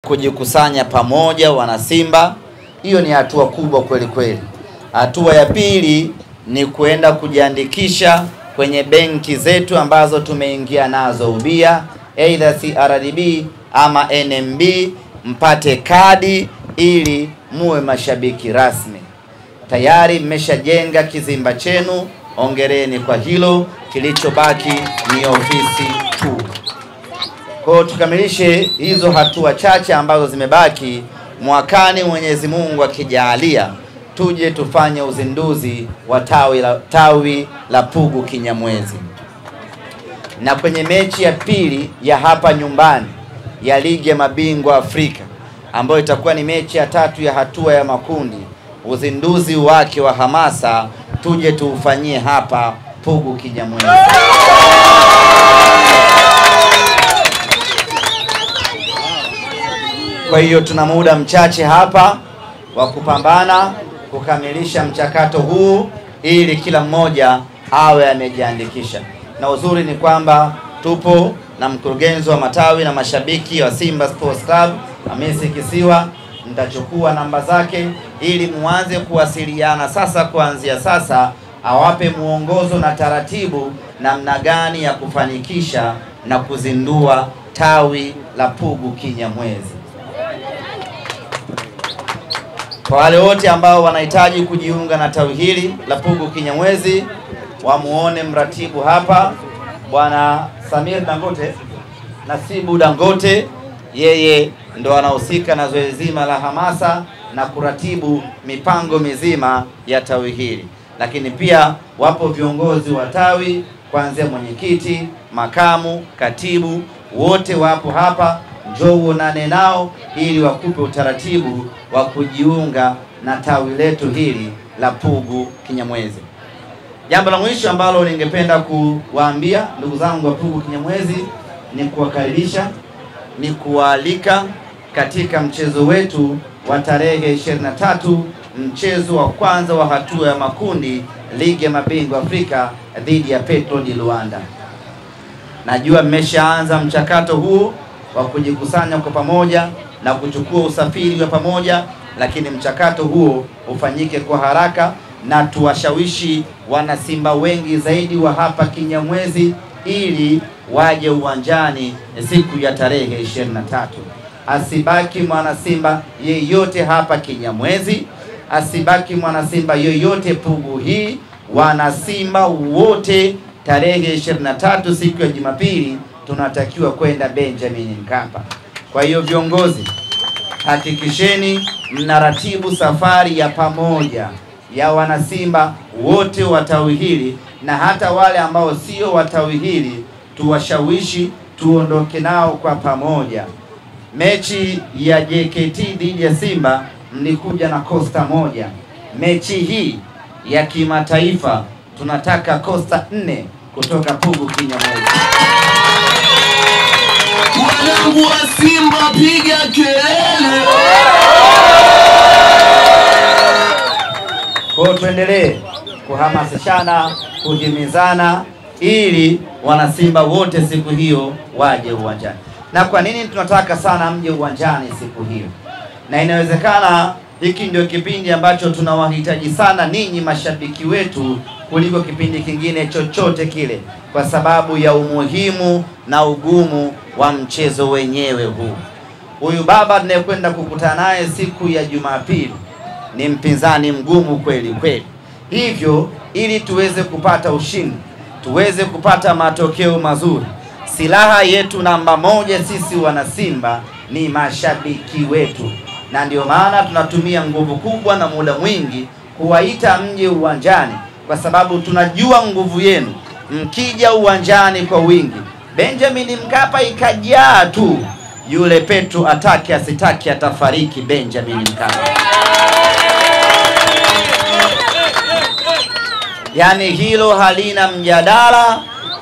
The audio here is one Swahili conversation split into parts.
kujikusanya pamoja wana Simba. Hiyo ni hatua kubwa kweli kweli. Hatua ya pili ni kuenda kujiandikisha kwenye benki zetu ambazo tumeingia nazo ubia, either CRDB ama NMB, mpate kadi ili muwe mashabiki rasmi. Tayari mmeshajenga kizimba chenu, ongereni kwa hilo. Kilichobaki ni ofisi tu. Kwa tukamilishe hizo hatua chache ambazo zimebaki. Mwakani Mwenyezi Mungu akijalia, tuje tufanye uzinduzi wa tawi la Pugu Kinyamwezi. Na kwenye mechi ya pili ya hapa nyumbani ya ligi ya mabingwa Afrika, ambayo itakuwa ni mechi ya tatu ya hatua ya makundi, uzinduzi wake wa hamasa tuje tuufanyie hapa Pugu Kinyamwezi. Kwa hiyo tuna muda mchache hapa wa kupambana kukamilisha mchakato huu ili kila mmoja awe amejiandikisha. Na uzuri ni kwamba tupo na mkurugenzi wa matawi na mashabiki wa Simba Sports Club, Hamisi Kisiwa. Nitachukua namba zake ili muanze kuwasiliana sasa, kuanzia sasa awape muongozo na taratibu namna gani ya kufanikisha na kuzindua tawi la Pugu Kinyamwezi. Kwa wale wote ambao wanahitaji kujiunga na tawi hili la Pugu Kinyamwezi, wamuone mratibu hapa, Bwana Samir Dangote, Nasibu Dangote. Yeye ndo anahusika na zoezi zima la hamasa na kuratibu mipango mizima ya tawi hili. Lakini pia wapo viongozi wa tawi kuanzia mwenyekiti, makamu, katibu, wote wapo hapa. Njoo uonane nao ili wakupe utaratibu wa kujiunga na tawi letu hili la Pugu Kinyamwezi. Jambo la mwisho ambalo ningependa kuwaambia ndugu zangu wa Pugu Kinyamwezi ni kuwakaribisha, ni kualika katika mchezo wetu wa tarehe 23, mchezo wa kwanza wa hatua ya makundi ligi ya mabingwa Afrika dhidi ya Petro di Luanda. Najua mmeshaanza mchakato huu wa kujikusanya kwa pamoja na kuchukua usafiri wa pamoja, lakini mchakato huo ufanyike kwa haraka na tuwashawishi wana Simba wengi zaidi wa hapa Kinyamwezi ili waje uwanjani siku ya tarehe 23. Asibaki mwana Simba yeyote hapa Kinyamwezi, asibaki mwana Simba yeyote Pugu hii. Wana Simba wote tarehe 23 siku ya Jumapili tunatakiwa kwenda Benjamin Mkapa. Kwa hiyo viongozi, hakikisheni mnaratibu safari ya pamoja ya wana Simba wote wa tawi hili, na hata wale ambao sio wa tawi hili tuwashawishi tuondoke nao kwa pamoja. Mechi ya JKT dhidi ya Simba mlikuja na kosta moja. Mechi hii ya kimataifa tunataka kosta 4 kutoka Pugu Kinyamwezi. Wanangu wa Simba piga kelele. Kwa tuendelee kuhamasishana, kuhimizana ili wana Simba wote siku hiyo waje uwanjani. Na kwa nini tunataka sana mje uwanjani siku hiyo? Na inawezekana hiki ndio kipindi ambacho tunawahitaji sana ninyi mashabiki wetu kuliko kipindi kingine chochote kile, kwa sababu ya umuhimu na ugumu wa mchezo wenyewe huu. Huyu baba tunayekwenda kukutana naye siku ya Jumapili ni mpinzani mgumu kweli kweli. Hivyo ili tuweze kupata ushindi, tuweze kupata matokeo mazuri, silaha yetu namba moja sisi wana Simba ni mashabiki wetu. Na ndio maana tunatumia nguvu kubwa na muda mwingi kuwaita mje uwanjani, kwa sababu tunajua nguvu yenu. Mkija uwanjani kwa wingi, Benjamin Mkapa ikajaa tu, yule Petro ataki asitaki atafariki Benjamin Mkapa. Yani hilo halina mjadala,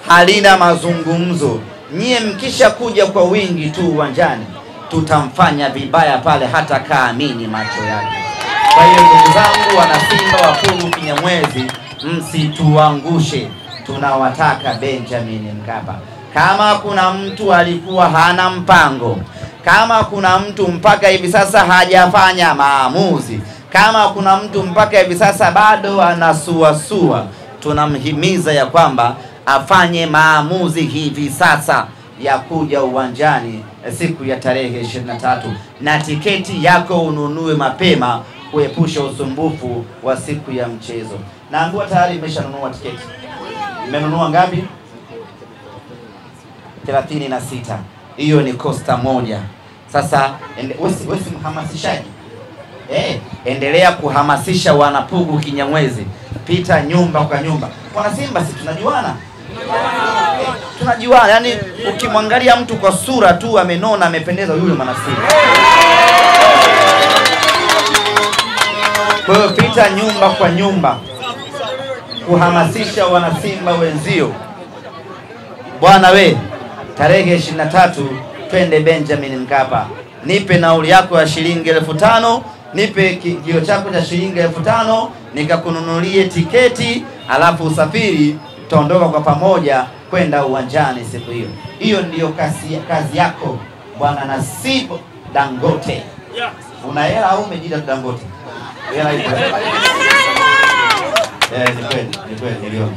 halina mazungumzo. Nyie mkisha kuja kwa wingi tu uwanjani, tutamfanya vibaya pale hata kaamini macho yake. Kwa hiyo ndugu zangu wana Simba wa Pugu Kinyamwezi, msituangushe. Tunawataka Benjamin Mkapa. Kama kuna mtu alikuwa hana mpango, kama kuna mtu mpaka hivi sasa hajafanya maamuzi, kama kuna mtu mpaka hivi sasa bado anasuasua, tunamhimiza ya kwamba afanye maamuzi hivi sasa ya kuja uwanjani siku ya tarehe 23, na tiketi yako ununue mapema kuepusha usumbufu wa siku ya mchezo. Naambiwa tayari nimeshanunua tiketi. Nimenunua ngapi? 36. Hiyo ni kosta moja. Sasa wewe mhamasishaji, endelea kuhamasisha wanapugu Kinyamwezi, pita nyumba kwa nyumba. Wana Simba si tunajuana? Tunajuana, yani ukimwangalia mtu kwa sura tu amenona amependeza, yule mwana Simba. Kwa hiyo pita nyumba kwa nyumba kuhamasisha wana Simba wenzio. Bwana we, tarehe 23 twende Benjamin Mkapa. Nipe nauli yako ya shilingi 5,000, nipe kio chako cha shilingi 5,000, nikakununulie tiketi, alafu usafiri, tutaondoka kwa pamoja kwenda uwanjani siku hiyo. Hiyo ndiyo kazi yako Bwana Nasib Dangote. Una hela au umejida Dangote? Hela ipo. Ni kweli niliona.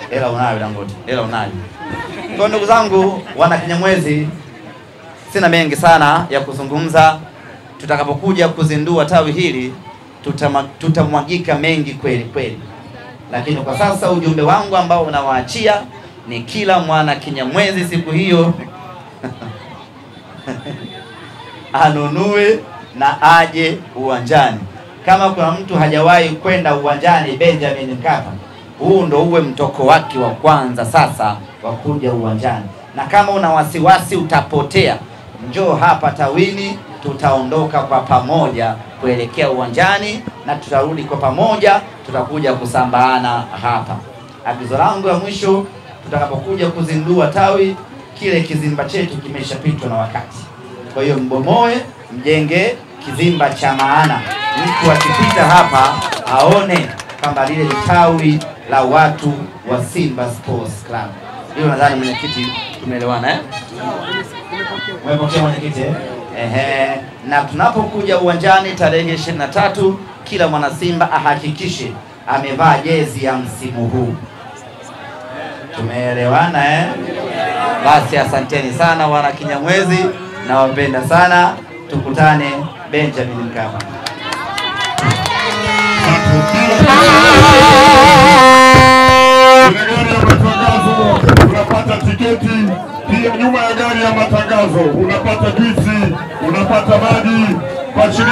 Hela unayo Dangote. Hela unayo. Kwa ndugu zangu wana Kinyamwezi, sina mengi sana ya kuzungumza. Tutakapokuja kuzindua tawi hili tutamwagika mengi kweli kweli. Lakini kwa sasa ujumbe wangu ambao unawaachia ni kila mwana Kinyamwezi siku hiyo anunue na aje uwanjani. Kama kuna mtu hajawahi kwenda uwanjani Benjamin Mkapa, huu ndo uwe mtoko wake wa kwanza sasa wa kuja uwanjani. Na kama una wasiwasi utapotea, njoo hapa tawini, tutaondoka kwa pamoja kuelekea uwanjani na tutarudi kwa pamoja, tutakuja kusambaana hapa. Agizo langu la mwisho, tutakapokuja kuzindua tawi, kile kizimba chetu kimeshapitwa na wakati. Kwa hiyo mbomoe, mjenge kizimba cha maana. Mtu akipita hapa aone kwamba lile tawi la watu wa Simba Sports Club. Hiyo nadhani mwenyekiti tumeelewana Umepokea mwenyekiti? Na tunapokuja uwanjani tarehe 23, kila mwana Simba ahakikishe amevaa jezi ya msimu huu. Tumeelewana Basi asanteni sana wana Kinyamwezi, na wapenda sana. Tukutane Benjamin Mkapa. Unapata tiketi, pia nyuma ya gari ya matangazo unapata juisi, unapata